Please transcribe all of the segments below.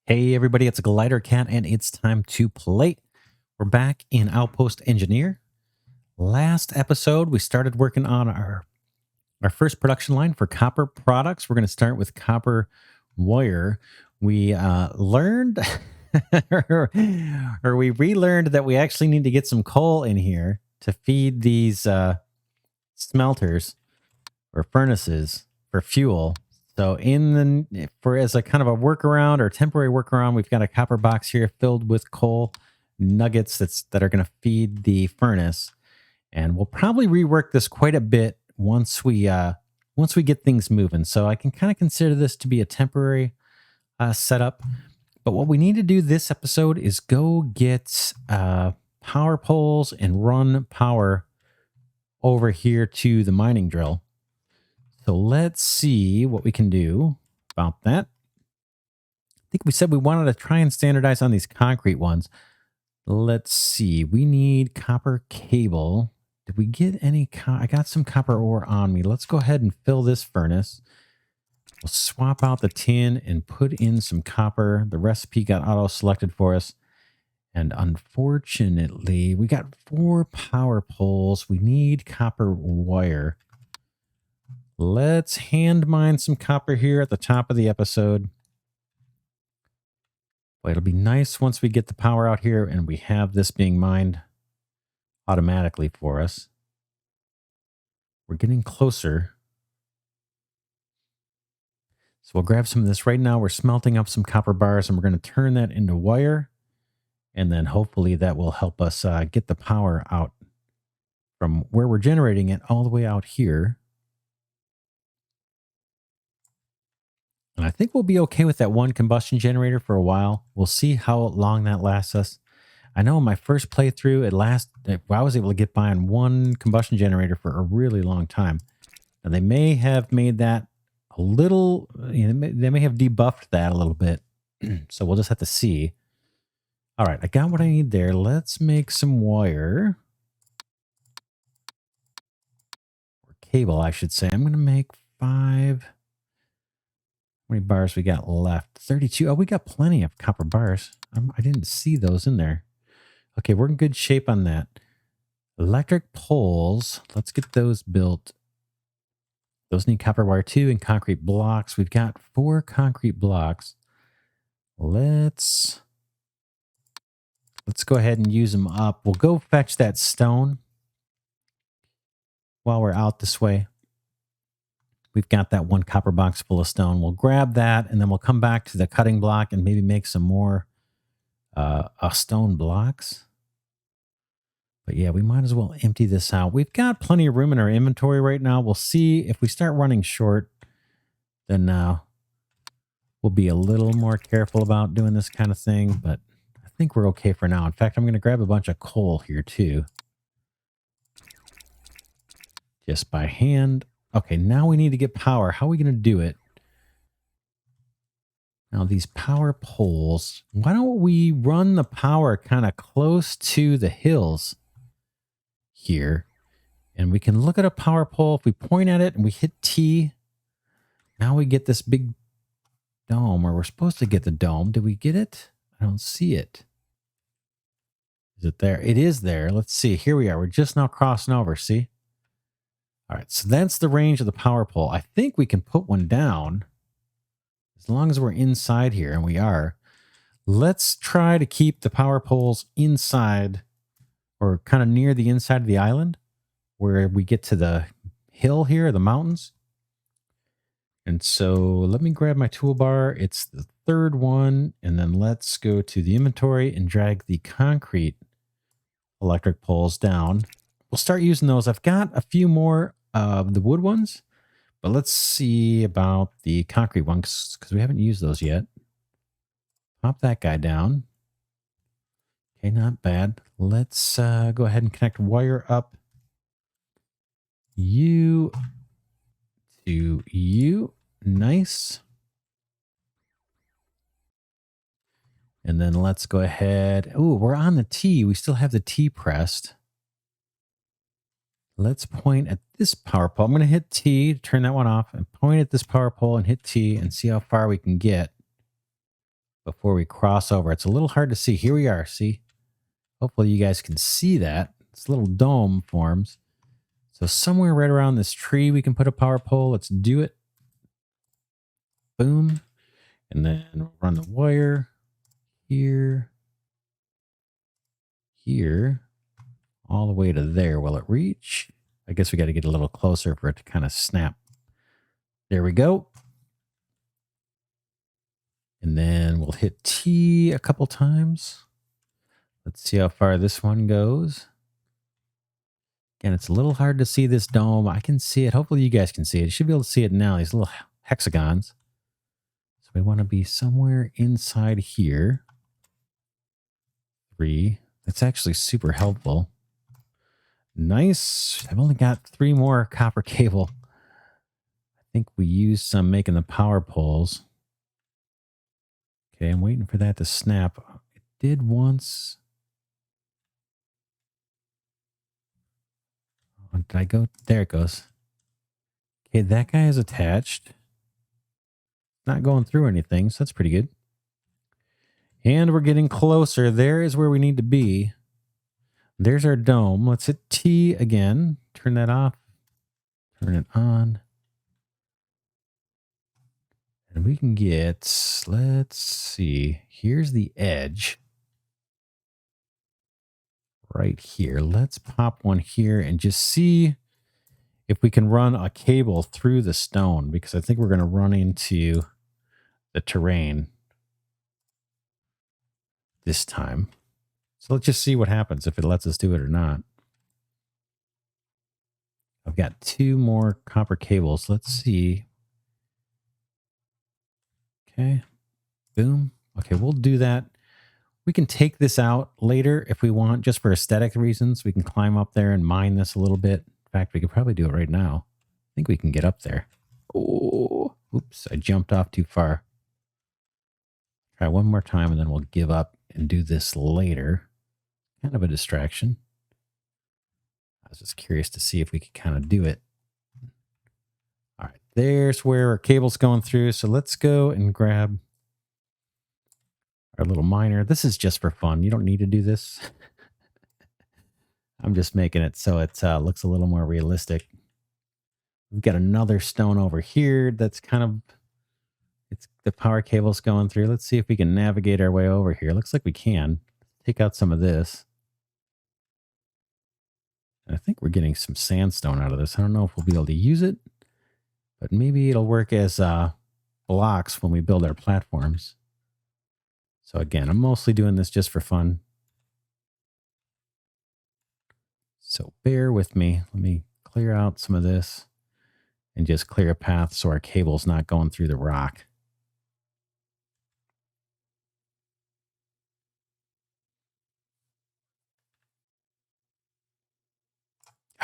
Hey everybody, it's Glidercat and it's time to play. We're back in Outpost Engineer. Last episode, we started working on our first production line for copper products. We're going to start with copper wire. We learned, or we relearned that we actually need to get some coal in here to feed these smelters or furnaces for fuel. So for as a kind of a workaround or temporary workaround, we've got a copper box here filled with coal nuggets that are going to feed the furnace, and we'll probably rework this quite a bit once we get things moving. So I can kind of consider this to be a temporary setup. But what we need to do this episode is go get power poles and run power over here to the mining drill. So let's see what we can do about that. I think we said we wanted to try and standardize on these concrete ones. Let's see. We need copper cable. Did we get any? I got some copper ore on me. Let's go ahead and fill this furnace. We'll swap out the tin and put in some copper. The recipe got auto-selected for us. And unfortunately, we got 4 power poles. We need copper wire. Let's hand mine some copper here at the top of the episode. But it'll be nice once we get the power out here and we have this being mined automatically for us. We're getting closer. So we'll grab some of this right now. We're smelting up some copper bars and we're going to turn that into wire. And then hopefully that will help us get the power out from where we're generating it all the way out here. And I think we'll be okay with that one combustion generator for a while. We'll see how long that lasts us. I know in my first playthrough, I was able to get by on one combustion generator for a really long time. And they may have made that a little, they may have debuffed that a little bit. So we'll just have to see. All right, I got what I need there. Let's make some wire. Or cable, I should say. I'm going to make 5. How many bars we got left? 32. Oh, we got plenty of copper bars. I didn't see those in there. Okay, we're in good shape on that. Electric poles. Let's get those built. Those need copper wire too and concrete blocks. We've got 4 concrete blocks. Let's go ahead and use them up. We'll go fetch that stone while we're out this way. We've got that 1 copper box full of stone. We'll grab that and then we'll come back to the cutting block and maybe make some more stone blocks. But yeah, we might as well empty this out. We've got plenty of room in our inventory right now. We'll see if we start running short, then we'll be a little more careful about doing this kind of thing. But I think we're okay for now. In fact, I'm going to grab a bunch of coal here too. Just by hand. Okay, now we need to get power. How are we going to do it? Now, these power poles, why don't we run the power kind of close to the hills here? And we can look at a power pole. If we point at it and we hit T, now we get this big dome, or we're supposed to get the dome. Did we get it? I don't see it. Is it there? It is there. Let's see. Here we are. We're just now crossing over. See? All right, so that's the range of the power pole. I think we can put one down as long as we're inside here, and we are. Let's try to keep the power poles inside or kind of near the inside of the island where we get to the hill here, the mountains. And so let me grab my toolbar. It's the 3rd one, and then let's go to the inventory and drag the concrete electric poles down. We'll start using those. I've got a few more of the wood ones, but let's see about the concrete ones because we haven't used those yet. Pop that guy down. Okay, not bad. Let's go ahead and connect wire up. You to you. Nice. And then let's go ahead. Oh, we're on the T. We still have the T pressed. Let's point at this power pole. I'm going to hit T to turn that one off and point at this power pole and hit T and see how far we can get. before we cross over. It's a little hard to see. Here we are. See? Hopefully you guys can see that. This little dome forms. So somewhere right around this tree, we can put a power pole. Let's do it. Boom. And then run the wire here, here, all the way to there. Will it reach? I guess we got to get a little closer for it to kind of snap. There we go. And then we'll hit T a couple times. Let's see how far this one goes. Again, it's a little hard to see this dome. I can see it. Hopefully you guys can see it. You should be able to see it now, these little hexagons. So we want to be somewhere inside here. 3. That's actually super helpful. Nice. I've only got 3 more copper cable. I think we used some making the power poles. Okay, I'm waiting for that to snap. It did once. Oh, did I go? There it goes. Okay, that guy is attached. Not going through anything, so that's pretty good. And we're getting closer. There is where we need to be. There's our dome. Let's hit T again. Turn that off. Turn it on. And we can get, let's see, here's the edge. Right here. Let's pop one here and just see if we can run a cable through the stone, because I think we're going to run into the terrain this time. So let's just see what happens if it lets us do it or not. I've got 2 more copper cables. Let's see. Okay. Boom. Okay, we'll do that. We can take this out later if we want, just for aesthetic reasons. We can climb up there and mine this a little bit. In fact, we could probably do it right now. I think we can get up there. Oh, oops, I jumped off too far. Try one more time and then we'll give up and do this later. Kind of a distraction. I was just curious to see if we could kind of do it. All right, there's where our cable's going through. So let's go and grab our little miner. This is just for fun. You don't need to do this. I'm just making it so it looks a little more realistic. We've got another stone over here that's kind of, it's the power cable's going through. Let's see if we can navigate our way over here. Looks like we can. Take out some of this. I think we're getting some sandstone out of this. I don't know if we'll be able to use it, but maybe it'll work as blocks when we build our platforms. So again, I'm mostly doing this just for fun. So bear with me. Let me clear out some of this and just clear a path so our cable's not going through the rock.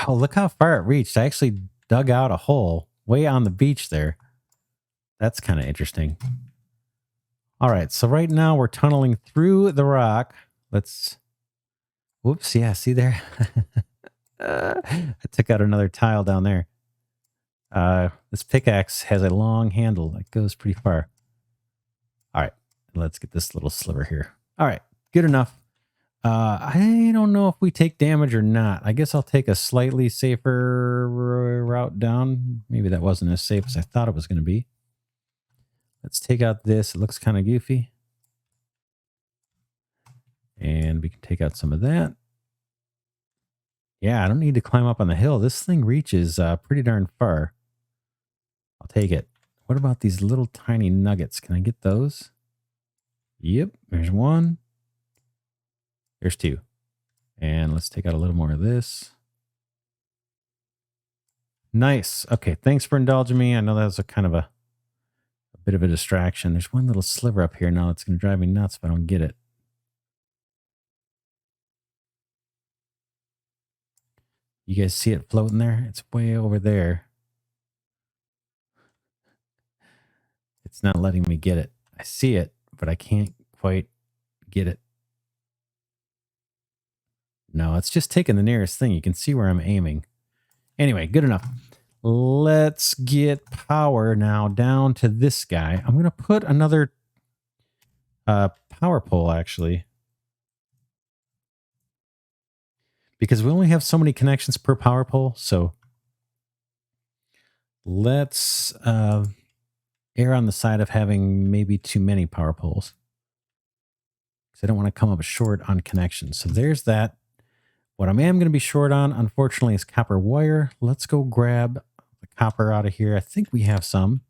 Oh, look how far it reached. I actually dug out a hole way on the beach there. That's kind of interesting. All right, so right now we're tunneling through the rock. Let's, whoops, yeah, see there? I took out another tile down there. This pickaxe has a long handle that goes pretty far. All right, let's get this little sliver here. All right, good enough. I don't know if we take damage or not. I guess I'll take a slightly safer route down. Maybe that wasn't as safe as I thought it was going to be. Let's take out this. It looks kind of goofy. And we can take out some of that. Yeah, I don't need to climb up on the hill. This thing reaches pretty darn far. I'll take it. What about these little tiny nuggets? Can I get those? Yep, there's one. There's 2. And let's take out a little more of this. Nice. Okay, thanks for indulging me. I know that was a kind of a bit of a distraction. There's one little sliver up here now that's going to drive me nuts if I don't get it. You guys see it floating there? It's way over there. It's not letting me get it. I see it, but I can't quite get it. No, it's just taking the nearest thing. You can see where I'm aiming. Anyway, good enough. Let's get power now down to this guy. I'm going to put another Power pole, actually. Because we only have so many connections per power pole, so let's err on the side of having maybe too many power poles. Because I don't want to come up short on connections. So there's that. What I am going to be short on, unfortunately, is copper wire. Let's go grab the copper out of here. I think we have some.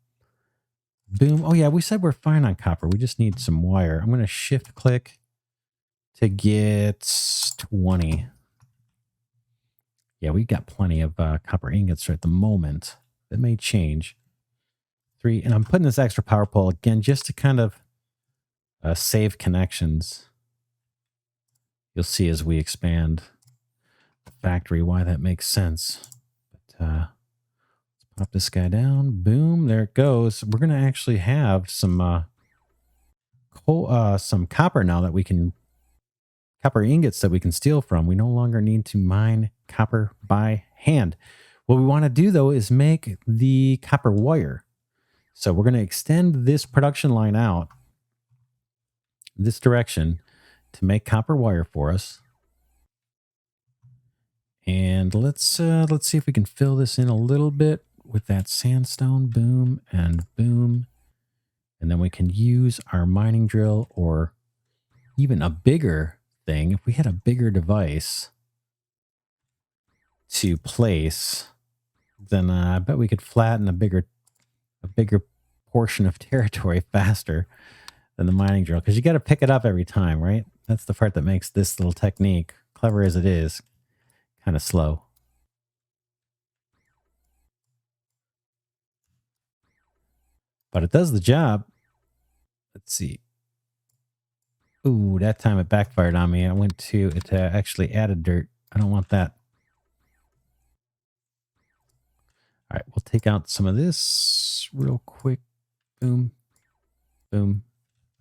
Boom. Oh, yeah, we said we're fine on copper. We just need some wire. I'm going to shift click to get 20. Yeah, we got plenty of copper ingots at the moment. That may change. 3. And I'm putting this extra power pole again just to kind of save connections. You'll see as we expand the factory why that makes sense. But let's pop this guy down. Boom. There it goes. We're going to actually have some some copper now that we can, copper ingots that we can steal from. We no longer need to mine copper by hand. What we want to do, though, is make the copper wire. So we're going to extend this production line out this direction to make copper wire for us. And let's see if we can fill this in a little bit with that sandstone. Boom and boom. And then we can use our mining drill, or even a bigger thing. If we had a bigger device to place, then I bet we could flatten a bigger portion of territory faster than the mining drill, because you got to pick it up every time, right? That's the part that makes this little technique, clever as it is, kind of slow. But it does the job. Let's see. Ooh, that time it backfired on me. I went to, it actually added dirt. I don't want that. All right, we'll take out some of this real quick. Boom, boom.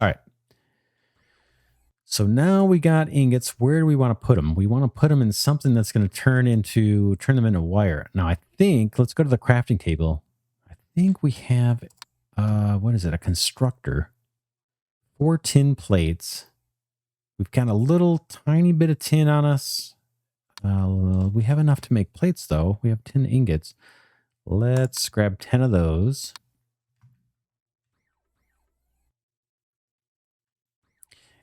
All right. So now we got ingots. Where do we want to put them? We want to put them in something that's going to turn them into wire. Now, I think, let's go to the crafting table. I think we have, what is it? A constructor. 4 tin plates. We've got a little tiny bit of tin on us. We have enough to make plates, though. We have 10 ingots. Let's grab 10 of those.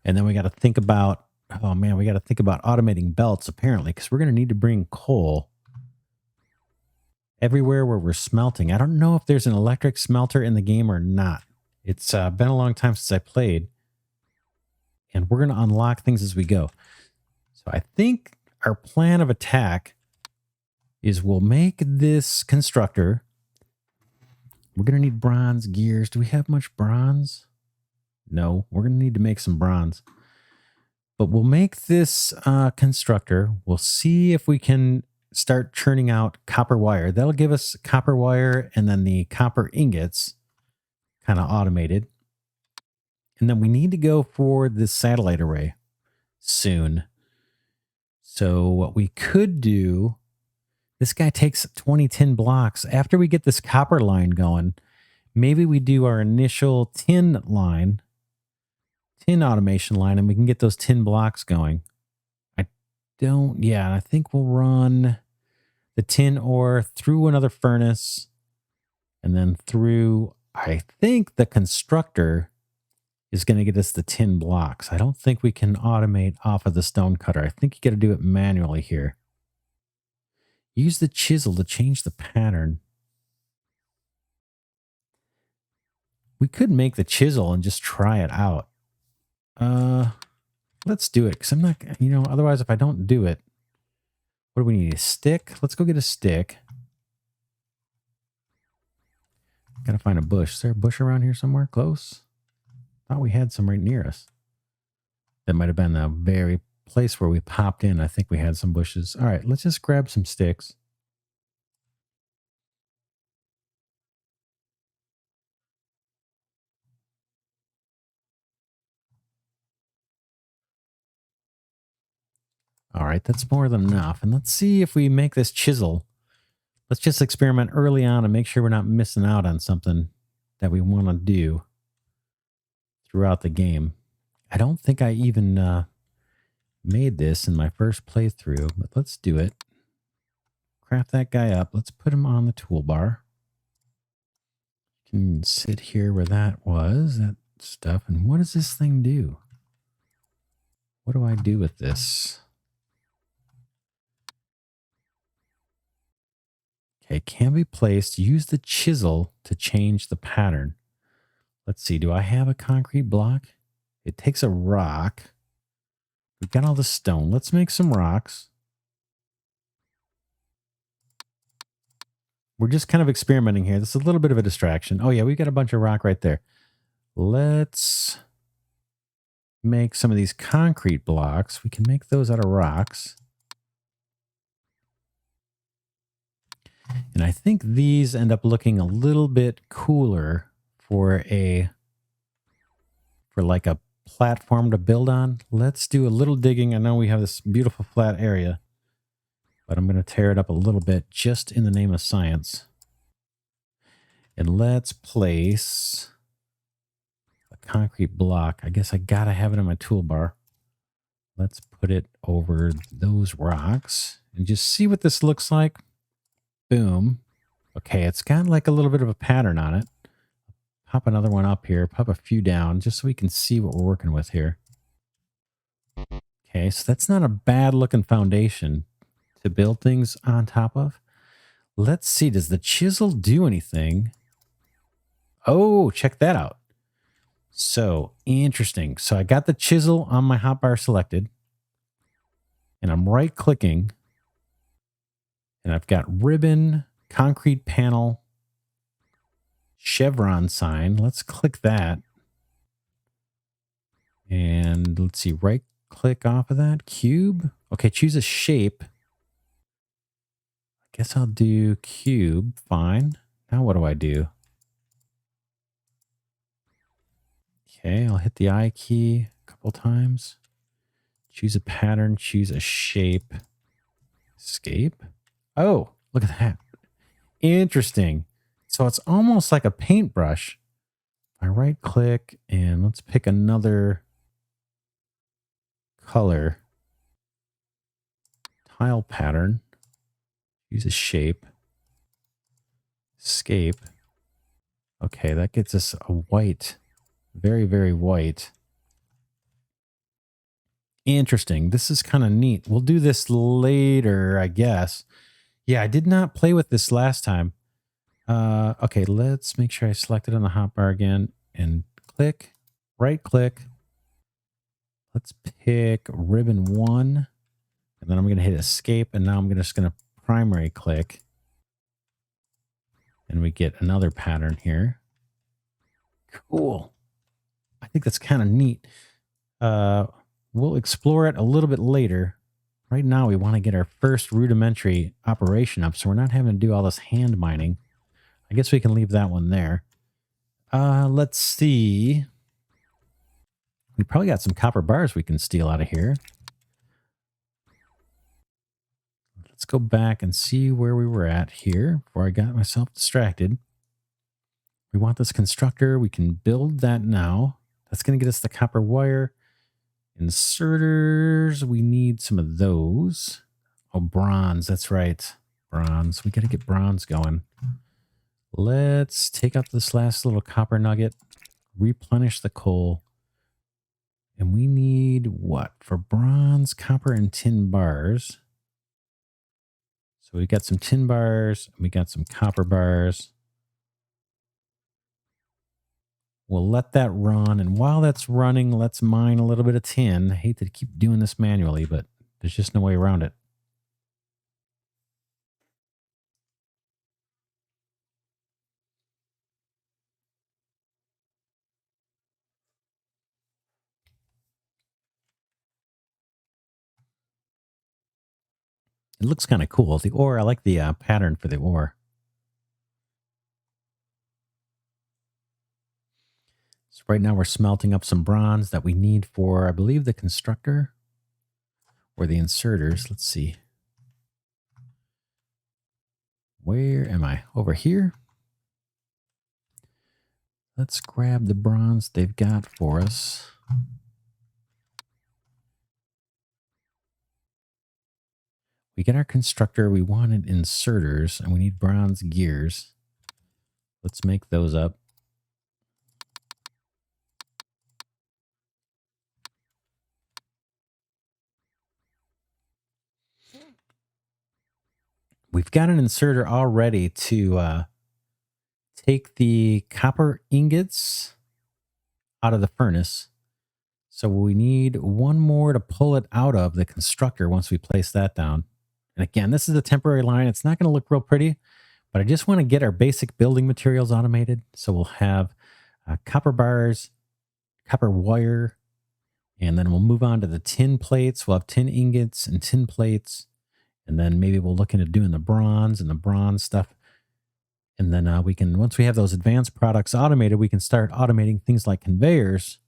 And then we got to think about, oh man, we got to think about automating belts, apparently, because we're going to need to bring coal everywhere where we're smelting. I don't know if there's an electric smelter in the game or not. It's been a long time since I played. And we're going to unlock things as we go. So I think our plan of attack is we'll make this constructor. We're going to need bronze gears. Do we have much bronze? No, we're going to need to make some bronze. But we'll make this constructor. We'll see if we can start churning out copper wire. That'll give us copper wire and then the copper ingots kind of automated. And then we need to go for this satellite array soon. So what we could do, this guy takes 20 tin blocks. After we get this copper line going, maybe we do our initial tin line, tin automation line, and we can get those tin blocks going. I think we'll run the tin ore through another furnace and then through, I think the constructor is going to get us the tin blocks. I don't think we can automate off of the stone cutter. I think you got to do it manually here. Use the chisel to change the pattern. We could make the chisel and just try it out. Let's do it, because I'm not, otherwise if I don't do it, what do we need? A stick? Let's go get a stick. Gotta find a bush. Is there a bush around here somewhere close? Thought we had some right near us. That might have been the very place where we popped in. I think we had some bushes. All right, let's just grab some sticks. All right, that's more than enough. And let's see if we make this chisel. Let's just experiment early on and make sure we're not missing out on something that we want to do throughout the game. I don't think I even made this in my first playthrough, but let's do it. Craft that guy up. Let's put him on the toolbar. Can sit here where that was, that stuff. And what does this thing do? What do I do with this? Okay, can be placed. Use the chisel to change the pattern. Let's see. Do I have a concrete block? It takes a rock. We've got all the stone. Let's make some rocks. We're just kind of experimenting here. This is a little bit of a distraction. Oh, yeah, we got a bunch of rock right there. Let's make some of these concrete blocks. We can make those out of rocks. And I think these end up looking a little bit cooler for like a platform to build on. Let's do a little digging. I know we have this beautiful flat area, but I'm going to tear it up a little bit just in the name of science. And let's place a concrete block. I guess I got to have it in my toolbar. Let's put it over those rocks and just see what this looks like. Boom. Okay, it's got like a little bit of a pattern on it. Pop another one up here, pop a few down, just so we can see what we're working with here. Okay, so that's not a bad looking foundation to build things on top of. Let's see, does the chisel do anything? Oh, check that out. So interesting. So I got the chisel on my hotbar selected, and I'm right clicking, and I've got ribbon, concrete panel, chevron sign. Let's click that. And let's see, right click off of that. Cube. Okay, choose a shape. I guess I'll do cube. Fine. Now what do I do? Okay, I'll hit the I key a couple times. Choose a pattern, choose a shape. Escape. Oh, look at that. Interesting. So it's almost like a paintbrush. I right click and let's pick another color. Tile pattern. Use a shape. Escape. Okay, that gets us a white. Very, very white. Interesting. This is kind of neat. We'll do this later, I guess. Yeah, I did not play with this last time. Okay, let's make sure I select it on the hotbar again and click, right click. Let's pick ribbon 1. And then I'm going to hit escape. And now I'm just going to primary click. And we get another pattern here. Cool. I think that's kind of neat. We'll explore it a little bit later. Right now, we want to get our first rudimentary operation up, so we're not having to do all this hand mining. I guess we can leave that one there. Let's see. We probably got some copper bars we can steal out of here. Let's go back and see where we were at here before I got myself distracted. We want this constructor. We can build that now. That's going to get us the copper wire. Inserters. We need some of those. Oh, bronze. That's right. Bronze. We got to get bronze going. Let's take out this last little copper nugget. Replenish the coal. And we need what? For bronze, copper, and tin bars. So we got some tin bars. We got some copper bars. We'll let that run. And while that's running, let's mine a little bit of tin. I hate to keep doing this manually, but there's just no way around it. It looks kind of cool. The ore, I like the pattern for the ore. So right now we're smelting up some bronze that we need for, I believe, the constructor or the inserters. Let's see. Where am I? Over here. Let's grab the bronze they've got for us. We get our constructor. We wanted inserters, and we need bronze gears. Let's make those up. We've got an inserter already to take the copper ingots out of the furnace. So we need one more to pull it out of the constructor once we place that down. And again, this is a temporary line. It's not going to look real pretty, but I just want to get our basic building materials automated. So we'll have copper bars, copper wire, and then we'll move on to the tin plates. We'll have tin ingots and tin plates. And then maybe we'll look into doing the bronze and the bronze stuff. And then we can, once we have those advanced products automated, we can start automating things like conveyors,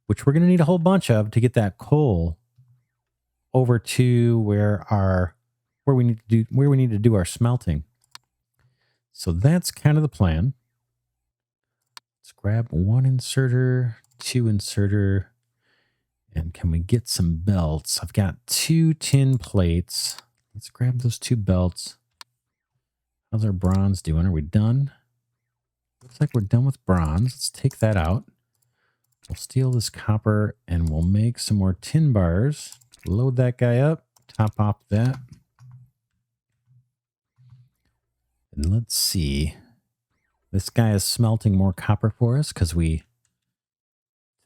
which we're going to need a whole bunch of to get that coal over to where we need to do our smelting. So that's kind of the plan. Let's grab one inserter, two inserter, and can we get some belts? I've got 2 tin plates. Let's grab those 2 belts. How's our bronze doing? Are we done? Looks like we're done with bronze. Let's take that out. We'll steal this copper and we'll make some more tin bars. Load that guy up. Top off that. And let's see. This guy is smelting more copper for us because we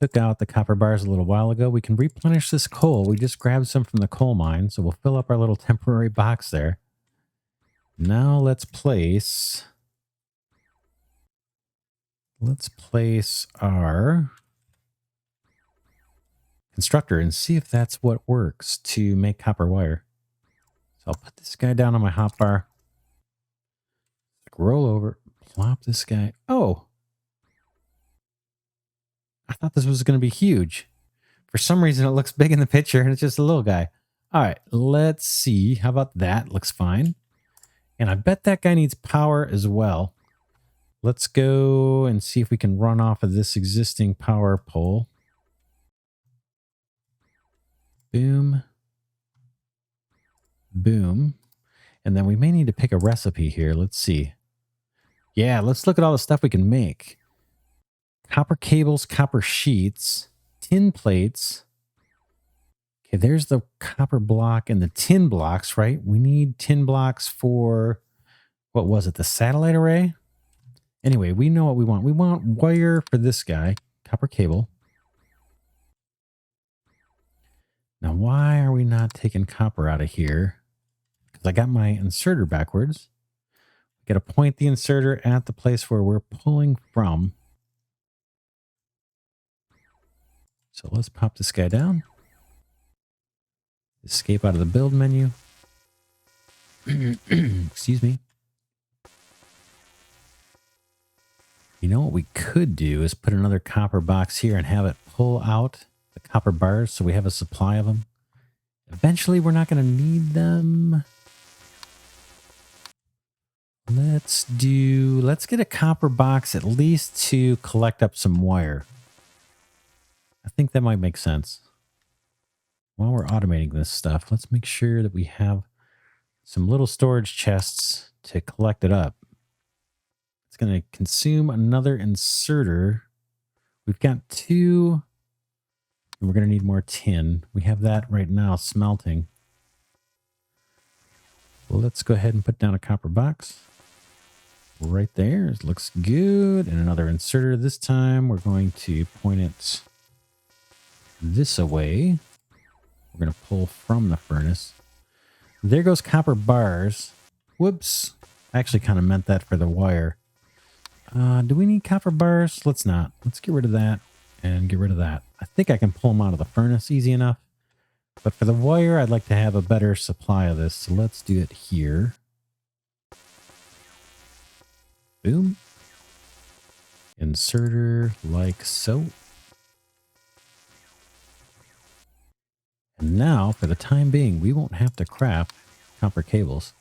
took out the copper bars a little while ago. We can replenish this coal. We just grabbed some from the coal mine, so we'll fill up our little temporary box there. Now let's place our constructor and see if that's what works to make copper wire. So I'll put this guy down on my hotbar. Roll over, plop this guy. Oh! I thought this was going to be huge. For some reason, it looks big in the picture, and it's just a little guy. All right, let's see. How about that? Looks fine. And I bet that guy needs power as well. Let's go and see if we can run off of this existing power pole. Boom. Boom. And then we may need to pick a recipe here. Let's see. Yeah, let's look at all the stuff we can make. Copper cables, copper sheets, tin plates. Okay, there's the copper block and the tin blocks, right? We need tin blocks for, what was it, the satellite array? Anyway, we know what we want. We want wire for this guy, copper cable. Now, why are we not taking copper out of here? Because I got my inserter backwards. Got to point the inserter at the place where we're pulling from. So let's pop this guy down. Escape out of the build menu. Excuse me. You know what we could do is put another copper box here and have it pull out the copper bars so we have a supply of them. Eventually, we're not going to need them. Let's get a copper box at least to collect up some wire. I think that might make sense. While we're automating this stuff, let's make sure that we have some little storage chests to collect it up. It's going to consume another inserter. We've got 2, and we're going to need more tin. We have that right now smelting. Well, let's go ahead and put down a copper box. Right there. It looks good. And another inserter. This time we're going to point it this away. We're going to pull from the furnace. There goes copper bars. Whoops. I actually kind of meant that for the wire. Do we need copper bars? Let's not. Let's get rid of that and get rid of that. I think I can pull them out of the furnace easy enough. But for the wire, I'd like to have a better supply of this. So let's do it here. Boom. Inserter like so. And now, for the time being, we won't have to craft copper cables.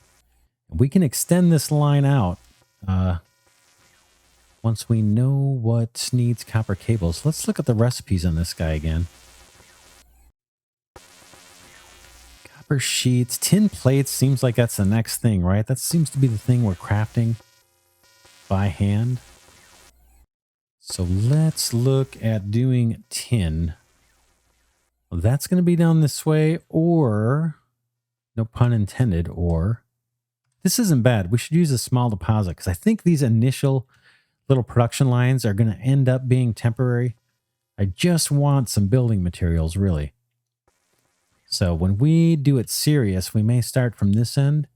We can extend this line out once we know what needs copper cables. Let's look at the recipes on this guy again. Copper sheets, tin plates seems like that's the next thing, right? That seems to be the thing we're crafting by hand. So let's look at doing tin. Well, that's going to be down this way, or, no pun intended, or, this isn't bad. We should use a small deposit because I think these initial little production lines are going to end up being temporary. I just want some building materials, really. So when we do it serious, we may start from this end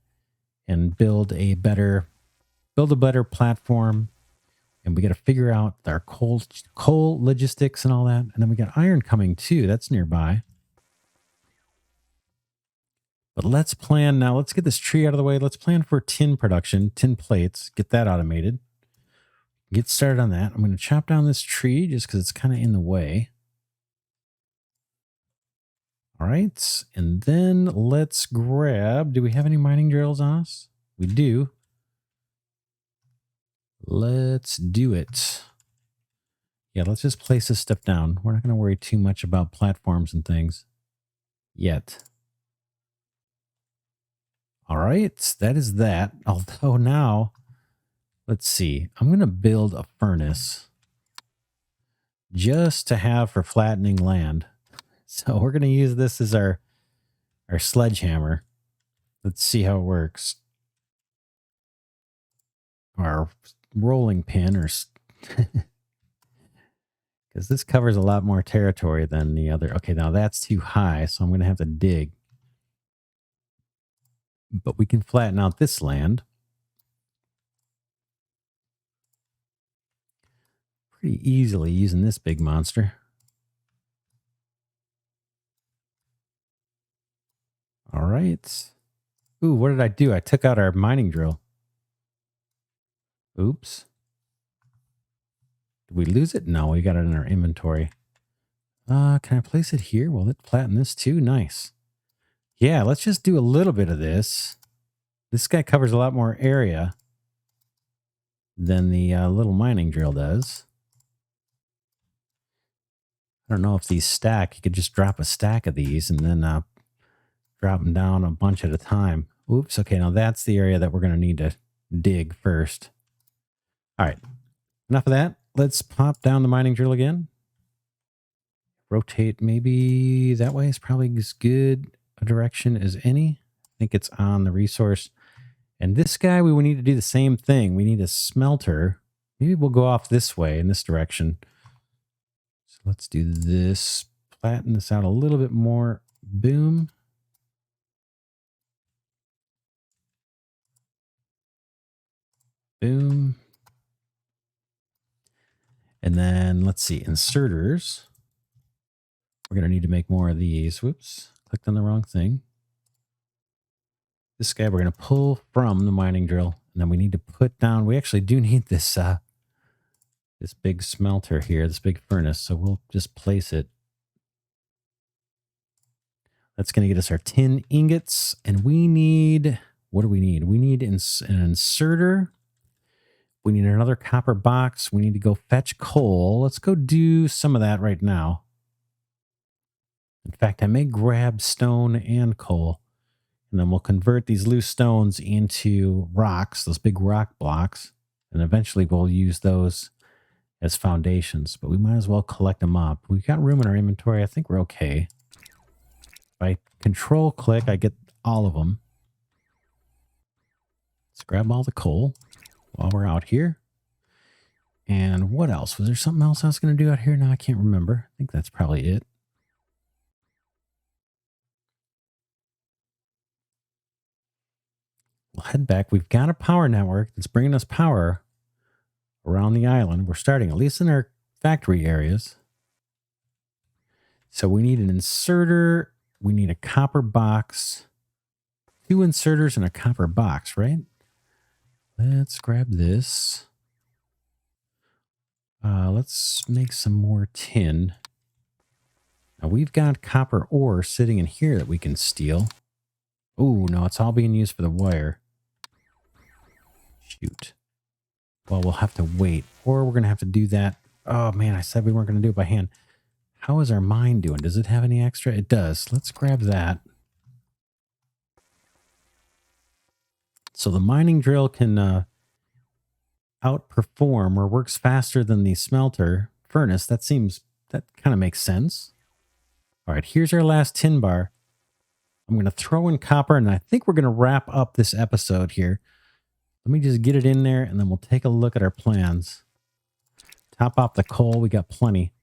and build a better platform. And we got to figure out our coal logistics and all that. And then we got iron coming too. That's nearby. But let's plan now. Let's get this tree out of the way. Let's plan for tin production, tin plates, get that automated. Get started on that. I'm going to chop down this tree just because it's kind of in the way. All right. And then let's grab, do we have any mining drills on us? We do. Let's do it. Yeah, let's just place this stuff down. We're not going to worry too much about platforms and things yet. All right, that is that. Although now, let's see. I'm going to build a furnace just to have for flattening land. So we're going to use this as our sledgehammer. Let's see how it works. Our rolling pin, or because this covers a lot more territory than the other. Okay, now that's too high, so I'm going to have to dig. But we can flatten out this land pretty easily using this big monster. All right. Ooh, what did I do? I took out our mining drill. Oops. Did we lose it? No, we got it in our inventory. Can I place it here? Will it flatten this too? Nice. Yeah, let's just do a little bit of this. This guy covers a lot more area than the little mining drill does. I don't know if these stack. You could just drop a stack of these and then drop them down a bunch at a time. Oops. Okay, now that's the area that we're going to need to dig first. All right. Enough of that. Let's pop down the mining drill again. Rotate maybe that way is probably as good a direction as any. I think it's on the resource. And this guy, we will need to do the same thing. We need a smelter. Maybe we'll go off this way in this direction. So let's do this. Flatten this out a little bit more. Boom. Boom. And then let's see, inserters. We're going to need to make more of these. Whoops, clicked on the wrong thing. This guy we're going to pull from the mining drill. And then we need to put down, we actually do need this this big smelter here, this big furnace. So we'll just place it. That's going to get us our tin ingots. And we need, what do we need? We need an inserter. We need another copper box. We need to go fetch coal. Let's go do some of that right now. In fact, I may grab stone and coal, and then we'll convert these loose stones into rocks, those big rock blocks, and eventually we'll use those as foundations, but we might as well collect them up. We've got room in our inventory. I think we're okay. If I control click, I get all of them. Let's grab all the coal while we're out here. And what else? Was there something else I was going to do out here? No, I can't remember. I think that's probably it. We'll head back. We've got a power network that's bringing us power around the island. We're starting, at least in our factory areas. So we need an inserter. We need a copper box. 2 inserters and a copper box, right? Let's grab this. Let's make some more tin. Now we've got copper ore sitting in here that we can steal. Oh, no, it's all being used for the wire. Shoot. Well, we'll have to wait, or we're going to have to do that. Oh, man, I said we weren't going to do it by hand. How is our mine doing? Does it have any extra? It does. Let's grab that. So the mining drill can outperform or works faster than the smelter furnace. That kind of makes sense. All right, here's our last tin bar. I'm going to throw in copper, and I think we're going to wrap up this episode here. Let me just get it in there, and then we'll take a look at our plans. Top off the coal. We got plenty.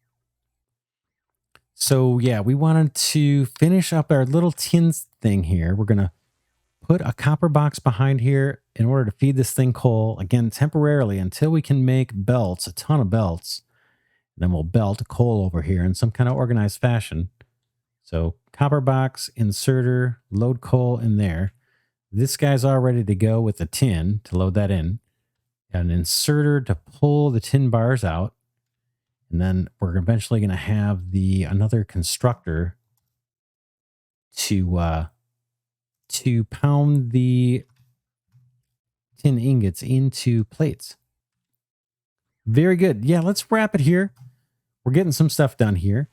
So, yeah, we wanted to finish up our little tin thing here. We're going to put a copper box behind here in order to feed this thing coal, again, temporarily, until we can make belts, a ton of belts. Then we'll belt coal over here in some kind of organized fashion. So copper box, inserter, load coal in there. This guy's all ready to go with the tin to load that in. An inserter to pull the tin bars out. And then we're eventually going to have another constructor to pound the tin ingots into plates. Very good. Yeah, let's wrap it here. We're getting some stuff done here.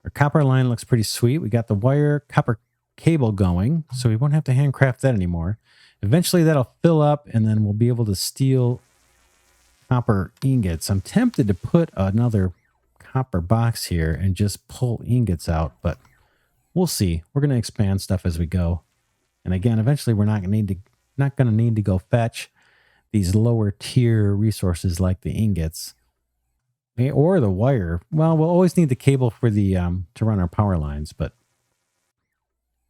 Our copper line looks pretty sweet. We got the wire copper cable going, so we won't have to handcraft that anymore. Eventually that'll fill up, and then we'll be able to steal copper ingots. I'm tempted to put another copper box here and just pull ingots out, but we'll see. We're going to expand stuff as we go. And again, eventually we're not going to need to go fetch these lower tier resources like the ingots. Or the wire. Well, we'll always need the cable for the to run our power lines, but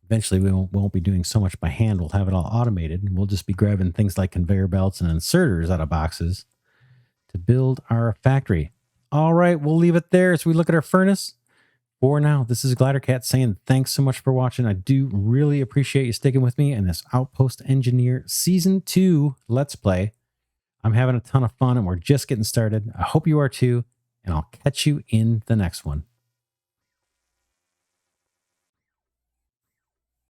eventually we won't be doing so much by hand. We'll have it all automated, and we'll just be grabbing things like conveyor belts and inserters out of boxes to build our factory. All right, we'll leave it there as we look at our furnace. For now, this is Glidercat saying thanks so much for watching. I do really appreciate you sticking with me in this Outpost Engineer Season 2 Let's Play. I'm having a ton of fun, and we're just getting started. I hope you are too. And I'll catch you in the next one.